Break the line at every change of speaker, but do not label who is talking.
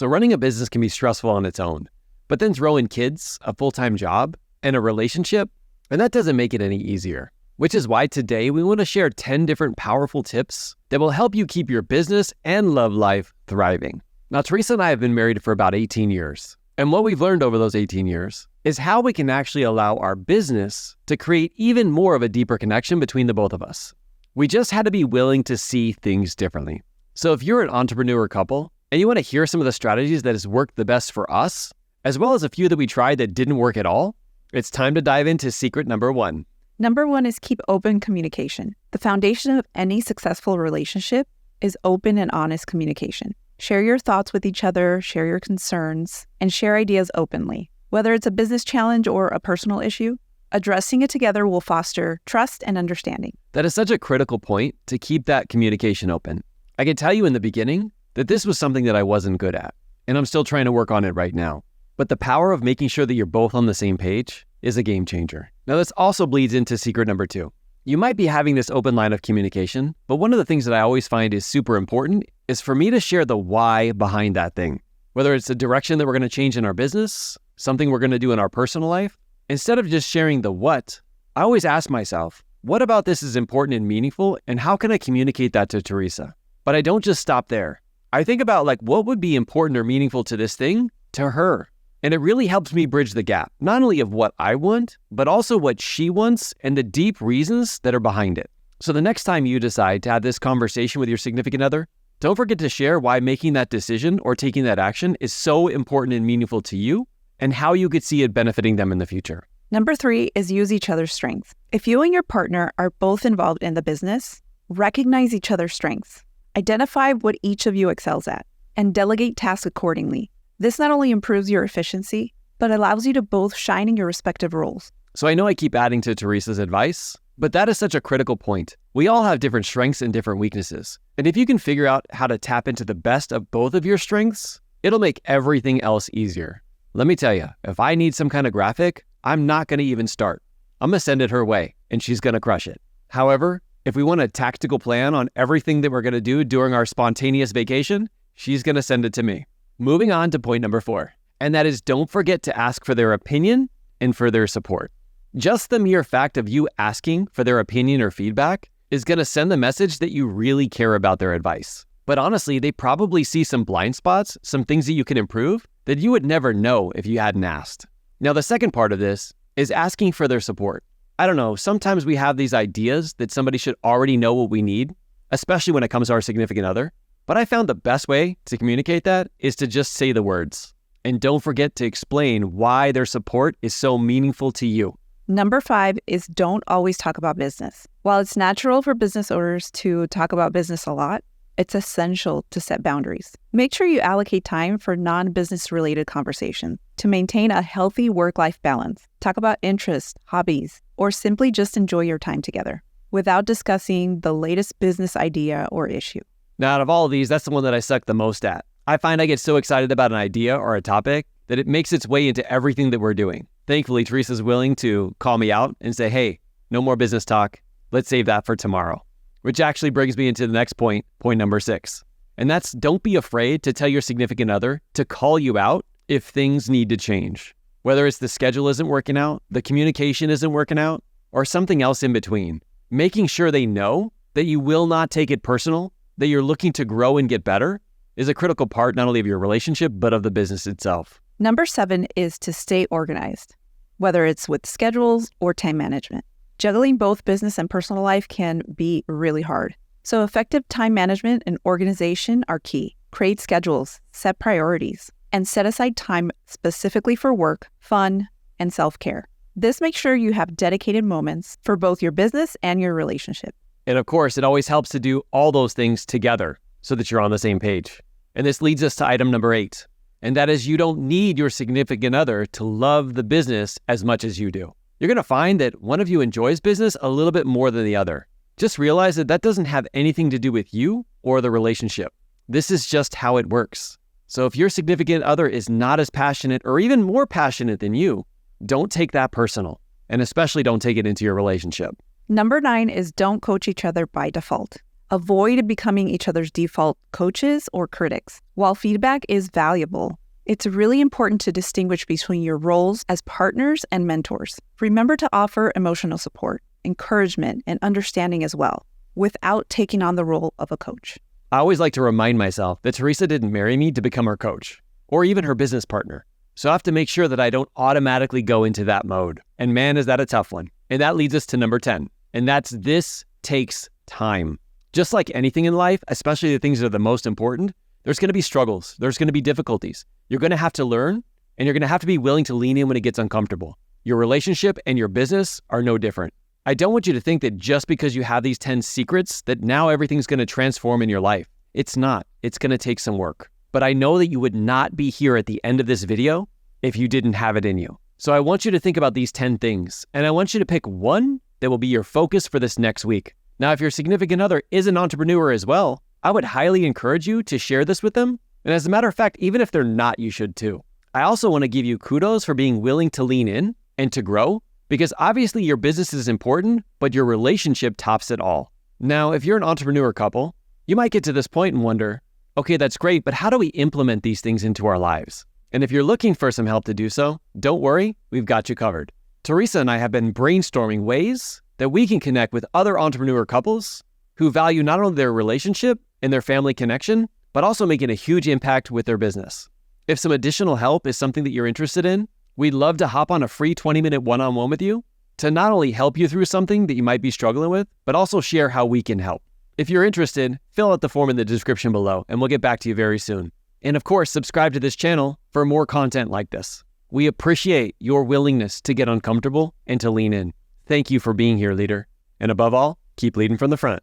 So running a business can be stressful on its own, but then throw in kids, a full-time job, and a relationship, and that doesn't make it any easier. Which is why today we want to share 10 different powerful tips that will help you keep your business and love life thriving. Now, Teresa and I have been married for about 18 years. And what we've learned over those 18 years is how we can actually allow our business to create even more of a deeper connection between the both of us. We just had to be willing to see things differently. So if you're an entrepreneur couple and you want to hear some of the strategies that has worked the best for us, as well as a few that we tried that didn't work at all, it's time to dive into secret number 1.
Number 1 is keep open communication. The foundation of any successful relationship is open and honest communication. Share your thoughts with each other, share your concerns, and share ideas openly. Whether it's a business challenge or a personal issue, addressing it together will foster trust and understanding.
That is such a critical point to keep that communication open. I can tell you in the beginning that this was something that I wasn't good at, and I'm still trying to work on it right now. But the power of making sure that you're both on the same page is a game changer. Now, this also bleeds into secret number 2. You might be having this open line of communication, but one of the things that I always find is super important is for me to share the why behind that thing. Whether it's a direction that we're going to change in our business, something we're going to do in our personal life, instead of just sharing the what, I always ask myself, what about this is important and meaningful, and how can I communicate that to Teresa? But I don't just stop there. I think about what would be important or meaningful to this thing to her. And it really helps me bridge the gap, not only of what I want, but also what she wants and the deep reasons that are behind it. So the next time you decide to have this conversation with your significant other, don't forget to share why making that decision or taking that action is so important and meaningful to you and how you could see it benefiting them in the future.
Number 3 is use each other's strengths. If you and your partner are both involved in the business, recognize each other's strengths. Identify what each of you excels at and delegate tasks accordingly. This not only improves your efficiency, but allows you to both shine in your respective roles.
So I know I keep adding to Teresa's advice, but that is such a critical point. We all have different strengths and different weaknesses. And if you can figure out how to tap into the best of both of your strengths, it'll make everything else easier. Let me tell you, if I need some kind of graphic, I'm not going to even start. I'm going to send it her way, and she's going to crush it. However, if we want a tactical plan on everything that we're going to do during our spontaneous vacation, she's going to send it to me. Moving on to point number 4, and that is don't forget to ask for their opinion and for their support. Just the mere fact of you asking for their opinion or feedback is going to send the message that you really care about their advice. But honestly, they probably see some blind spots, some things that you can improve that you would never know if you hadn't asked. Now, the second part of this is asking for their support. I don't know, sometimes we have these ideas that somebody should already know what we need, especially when it comes to our significant other. But I found the best way to communicate that is to just say the words. And don't forget to explain why their support is so meaningful to you.
Number 5 is don't always talk about business. While it's natural for business owners to talk about business a lot, it's essential to set boundaries. Make sure you allocate time for non-business related conversations to maintain a healthy work-life balance. Talk about interests, hobbies, or simply just enjoy your time together without discussing the latest business idea or issue.
Now, out of all of these, that's the one that I suck the most at. I find I get so excited about an idea or a topic that it makes its way into everything that we're doing. Thankfully, Teresa's willing to call me out and say, hey, no more business talk. Let's save that for tomorrow. Which actually brings me into the next point number 6. And that's don't be afraid to tell your significant other to call you out if things need to change. Whether it's the schedule isn't working out, the communication isn't working out, or something else in between. Making sure they know that you will not take it personal, that you're looking to grow and get better, is a critical part not only of your relationship, but of the business itself.
Number 7 is to stay organized, whether it's with schedules or time management. Juggling both business and personal life can be really hard. So effective time management and organization are key. Create schedules, set priorities, and set aside time specifically for work, fun, and self-care. This makes sure you have dedicated moments for both your business and your relationship.
And of course, it always helps to do all those things together so that you're on the same page. And this leads us to item number 8. And that is you don't need your significant other to love the business as much as you do. You're going to find that one of you enjoys business a little bit more than the other. Just realize that that doesn't have anything to do with you or the relationship. This is just how it works. So if your significant other is not as passionate or even more passionate than you, don't take that personal, and especially don't take it into your relationship.
Number 9 is don't coach each other by default. Avoid becoming each other's default coaches or critics. While feedback is valuable, it's really important to distinguish between your roles as partners and mentors. Remember to offer emotional support, encouragement, and understanding as well, without taking on the role of a coach.
I always like to remind myself that Teresa didn't marry me to become her coach or even her business partner. So I have to make sure that I don't automatically go into that mode. And man, is that a tough one. And that leads us to number 10. And that's this takes time. Just like anything in life, especially the things that are the most important, there's going to be struggles. There's going to be difficulties. You're going to have to learn, and you're going to have to be willing to lean in when it gets uncomfortable. Your relationship and your business are no different. I don't want you to think that just because you have these 10 secrets that now everything's going to transform in your life. It's not. It's going to take some work. But I know that you would not be here at the end of this video if you didn't have it in you. So I want you to think about these 10 things, and I want you to pick one that will be your focus for this next week. Now, if your significant other is an entrepreneur as well, I would highly encourage you to share this with them. And as a matter of fact, even if they're not, you should too. I also want to give you kudos for being willing to lean in and to grow, because obviously your business is important, but your relationship tops it all. Now, if you're an entrepreneur couple, you might get to this point and wonder, okay, that's great, but how do we implement these things into our lives? And if you're looking for some help to do so, don't worry, we've got you covered. Teresa and I have been brainstorming ways that we can connect with other entrepreneur couples who value not only their relationship and their family connection, but also making a huge impact with their business. If some additional help is something that you're interested in, we'd love to hop on a free 20-minute one-on-one with you to not only help you through something that you might be struggling with, but also share how we can help. If you're interested, fill out the form in the description below, and we'll get back to you very soon. And of course, subscribe to this channel for more content like this. We appreciate your willingness to get uncomfortable and to lean in. Thank you for being here, leader. And above all, keep leading from the front.